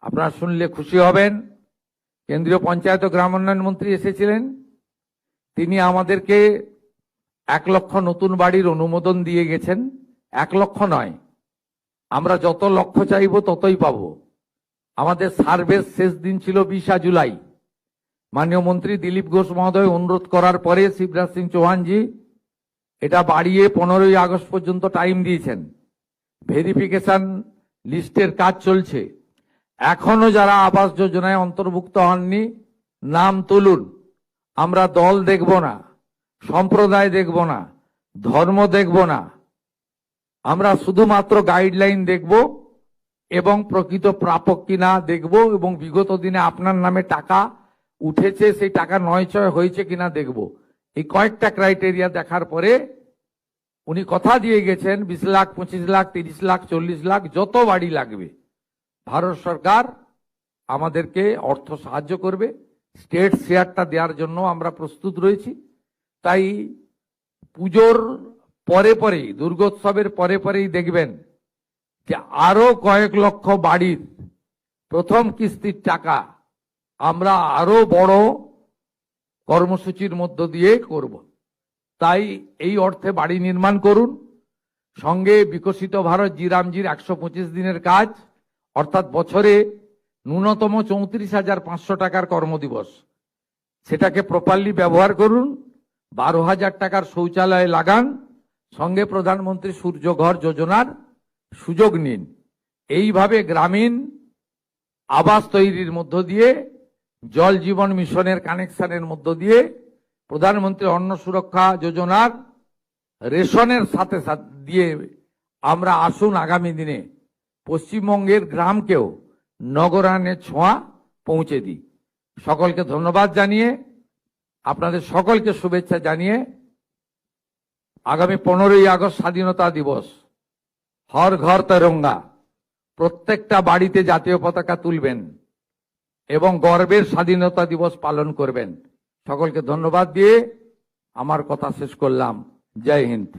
আপনারা শুনলে খুশি হবেন, কেন্দ্রীয় পঞ্চায়েত ও গ্রাম উন্নয়ন মন্ত্রী এসেছিলেন। তিনি আমাদেরকে 1 লক্ষ নতুন বাড়ির অনুমোদন দিয়ে গেছেন। 1 লক্ষ নয়, আমরা যত লক্ষ চাইব ততই পাব। আমাদের সার্ভের শেষ দিন ছিল 20 জুলাই। মাননীয় মন্ত্রী দিলীপ ঘোষ মহোদয় অনুরোধ করার পরে শিবরাজ সিং চৌহানজি এটা বাড়িয়ে 15ই আগস্ট পর্যন্ত টাইম দিয়েছেন। ভেরিফিকেশন লিস্টের কাজ চলছে। এখনো যারা আবাস যোজনায় অন্তর্ভুক্ত হননি নাম তুলুন। আমরা দল দেখব না, সম্প্রদায় দেখব না, ধর্ম দেখব না, আমরা শুধুমাত্র গাইডলাইন দেখব এবং প্রকৃত প্রাপক কিনা দেখব, এবং বিগত দিনে আপনার নামে টাকা উঠেছে সেই টাকা নয়চয় হয়েছে কিনা দেখব। এই কয়েকটা ক্রাইটেরিয়া দেখার পরে উনি কথা দিয়ে গেছেন 20 লাখ, 25 লাখ, 30 লাখ, 40 লাখ যত বাড়ি লাগবে ভারত সরকার আমাদেরকে অর্থ সাহায্য করবে। স্টেট শেয়ারটা দেওয়ার জন্য আমরা প্রস্তুত রয়েছি। তাই পুজোর পরে পরেই, দুর্গোৎসবের পরে পরেই দেখবেন যে আরো কয়েক লক্ষ বাড়ির প্রথম কিস্তির টাকা আমরা আরো বড় কর্মসূচির মধ্য দিয়ে করব। তাই এই অর্থে বাড়ি নির্মাণ করুন। সঙ্গে বিকশিত ভারত জি রামজির 125 দিনের কাজ, অর্থাৎ বছরে ন্যূনতম 34,500 টাকার কর্মদিবস, সেটাকে প্রপারলি ব্যবহার করুন। 12,000 টাকার শৌচালয় লাগান। সঙ্গে প্রধানমন্ত্রী সূর্যঘর যোজনার সুযোগ নিন। এইভাবে গ্রামীণ আবাস তৈরির মধ্য দিয়ে, জল জীবন মিশনের কানেকশনের মধ্য দিয়ে, প্রধানমন্ত্রী অন্ন সুরক্ষা যোজনার রেশনের সাথে সাথে দিয়ে আমরা আসুন আগামী দিনে পশ্চিমবঙ্গের গ্রামকেও নগরায়নের ছোঁয়া পৌঁছে দিই। সকলকে ধন্যবাদ জানিয়ে, আপনাদের সকলকে শুভেচ্ছা জানিয়ে, আগামী 15ই আগস্ট স্বাধীনতা দিবস, হর ঘর তেরঙ্গা, প্রত্যেকটা বাড়িতে জাতীয় পতাকা তুলবেন এবং গর্বের স্বাধীনতা দিবস পালন করবেন। সকলকে ধন্যবাদ দিয়ে আমার কথা শেষ করলাম। জয় হিন্দ।